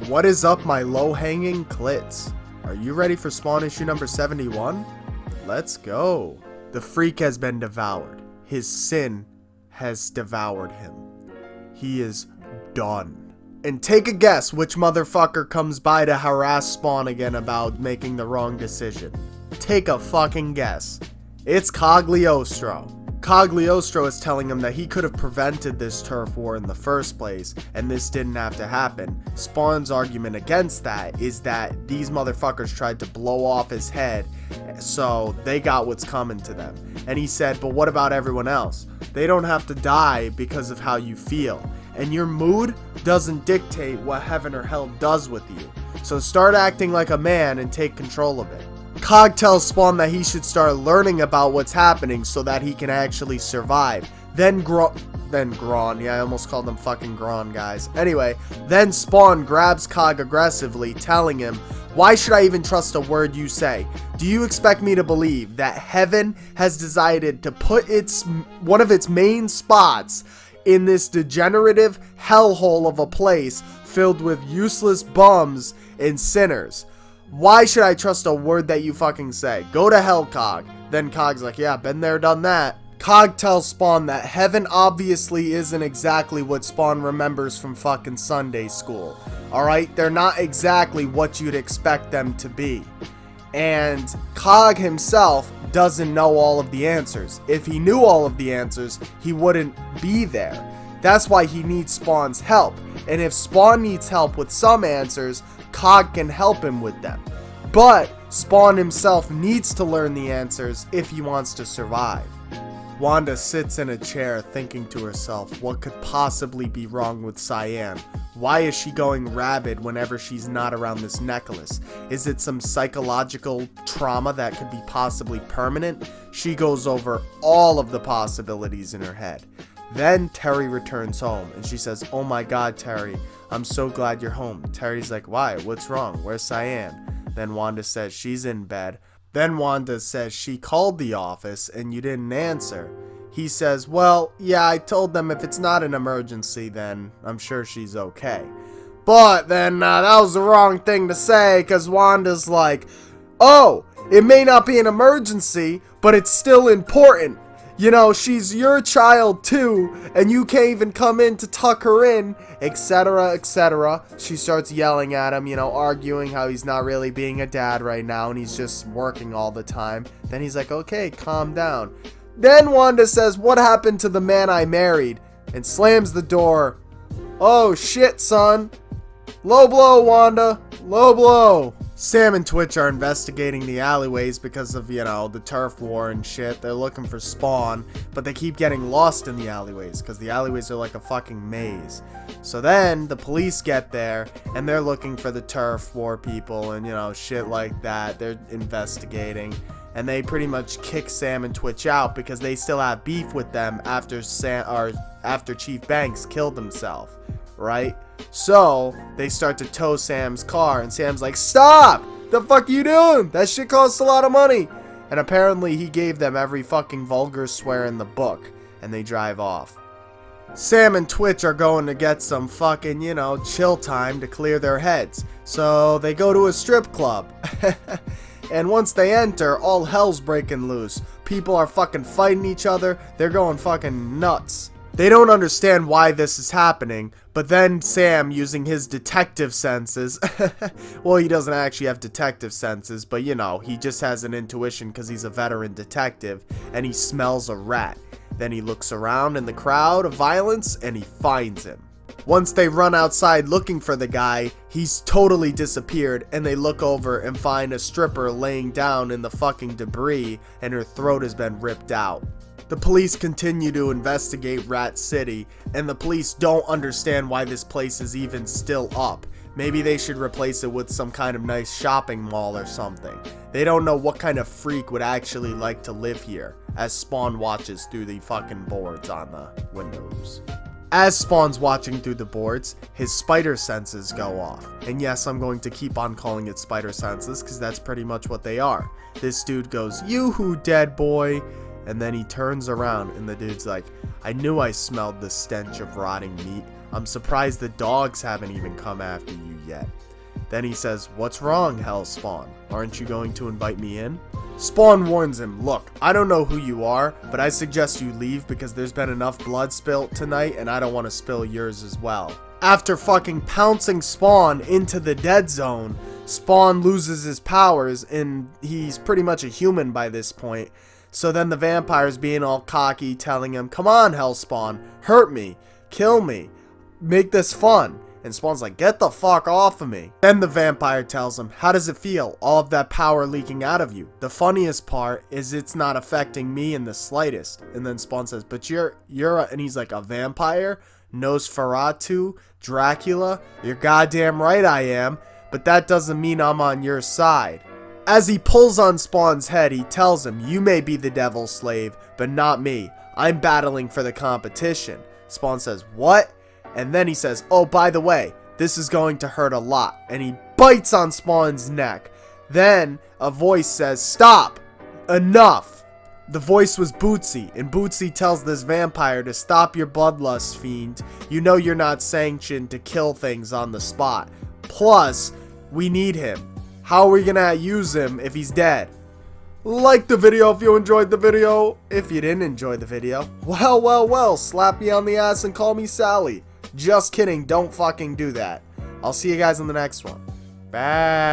What is up, my low-hanging clits? Are you ready for Spawn issue number 71? Let's go. The freak has been devoured. His sin has devoured him. He is done. And take a guess which motherfucker comes by to harass Spawn again about making the wrong decision. Take a fucking guess. It's Cogliostro. Cogliostro is telling him that he could have prevented this turf war in the first place, and this didn't have to happen. Spawn's argument against that is that these motherfuckers tried to blow off his head, so they got what's coming to them. And he said, but what about everyone else? They don't have to die because of how you feel, and your mood doesn't dictate what heaven or hell does with you. So start acting like a man and take control of it. Cog tells Spawn that he should start learning about what's happening so that he can actually survive. Then Gron, yeah, I almost called them fucking Gron, guys. Anyway, then Spawn grabs Cog aggressively, telling him, why should I even trust a word you say? Do you expect me to believe that heaven has decided to put one of its main spots in this degenerative hellhole of a place filled with useless bums and sinners? Why should I trust a word that you fucking say? Go to hell, Cog. Then Cog's like, yeah, been there, done that. Cog tells Spawn that heaven obviously isn't exactly what Spawn remembers from fucking Sunday school. Alright? They're not exactly what you'd expect them to be. And Cog himself doesn't know all of the answers. If he knew all of the answers, he wouldn't be there. That's why he needs Spawn's help. And if Spawn needs help with some answers, Cog can help him with them. But Spawn himself needs to learn the answers if he wants to survive. Wanda sits in a chair thinking to herself, what could possibly be wrong with Cyan? Why is she going rabid whenever she's not around this necklace? Is it some psychological trauma that could be possibly permanent? She goes over all of the possibilities in her head. Then Terry returns home and she says, oh my god, Terry, I'm so glad you're home. Terry's like, why? What's wrong? Where's Cyan? Then Wanda says she's in bed. Then Wanda says she called the office and you didn't answer. He says, well, yeah, I told them if it's not an emergency, then I'm sure she's okay. But then that was the wrong thing to say, because Wanda's like, oh, it may not be an emergency, but it's still important. You know, she's your child too, and you can't even come in to tuck her in, etc., etc. She starts yelling at him, you know, arguing how he's not really being a dad right now, and he's just working all the time. Then he's like, okay, calm down. Then Wanda says, what happened to the man I married? And slams the door. Oh shit, son. Low blow, Wanda. Low blow. Sam and Twitch are investigating the alleyways because of, you know, the turf war and shit. They're looking for Spawn, but they keep getting lost in the alleyways because the alleyways are like a fucking maze. So then the police get there and they're looking for the turf war people and, you know, shit like that. They're investigating and they pretty much kick Sam and Twitch out because they still have beef with them after Chief Banks killed himself, right? So they start to tow Sam's car and Sam's like, stop! The fuck you doing? That shit costs a lot of money. And apparently he gave them every fucking vulgar swear in the book and they drive off. Sam and Twitch are going to get some fucking, you know, chill time to clear their heads. So they go to a strip club. And once they enter, all hell's breaking loose. People are fucking fighting each other. They're going fucking nuts. They don't understand why this is happening, but then Sam, using his detective senses, well, he doesn't actually have detective senses, but you know, he just has an intuition because he's a veteran detective, and he smells a rat. Then he looks around in the crowd of violence, and he finds him. Once they run outside looking for the guy, he's totally disappeared, and they look over and find a stripper laying down in the fucking debris, and her throat has been ripped out. The police continue to investigate Rat City, and the police don't understand why this place is even still up. Maybe they should replace it with some kind of nice shopping mall or something. They don't know what kind of freak would actually like to live here, as Spawn watches through the fucking boards on the windows. As Spawn's watching through the boards, his spider senses go off. And yes, I'm going to keep on calling it spider senses, because that's pretty much what they are. This dude goes, "Yoo-hoo, dead boy." And then he turns around and the dude's like, "I knew I smelled the stench of rotting meat. I'm surprised the dogs haven't even come after you yet. Then he says, what's wrong, Hellspawn? Aren't you going to invite me in? Spawn warns him, look, I don't know who you are, but I suggest you leave because there's been enough blood spilt tonight and I don't want to spill yours as well. After fucking pouncing Spawn into the dead zone, Spawn loses his powers and he's pretty much a human by this point. So then the vampire's being all cocky, telling him, come on, Hellspawn, hurt me, kill me, make this fun. And Spawn's like, get the fuck off of me. Then the vampire tells him, how does it feel? All of that power leaking out of you. The funniest part is it's not affecting me in the slightest. And then Spawn says, but and he's like, a vampire? Nosferatu? Dracula? You're goddamn right I am. But that doesn't mean I'm on your side. As he pulls on Spawn's head, he tells him, you may be the devil's slave, but not me. I'm battling for the competition. Spawn says, what? And then he says, oh, by the way, this is going to hurt a lot. And he bites on Spawn's neck. Then a voice says, stop! Enough! The voice was Bootsy, and Bootsy tells this vampire to stop your bloodlust, fiend. You know you're not sanctioned to kill things on the spot. Plus, we need him. How are we gonna use him if he's dead? Like the video if you enjoyed the video. If you didn't enjoy the video, well, slap me on the ass and call me Sally. Just kidding, don't fucking do that. I'll see you guys in the next one. Bye.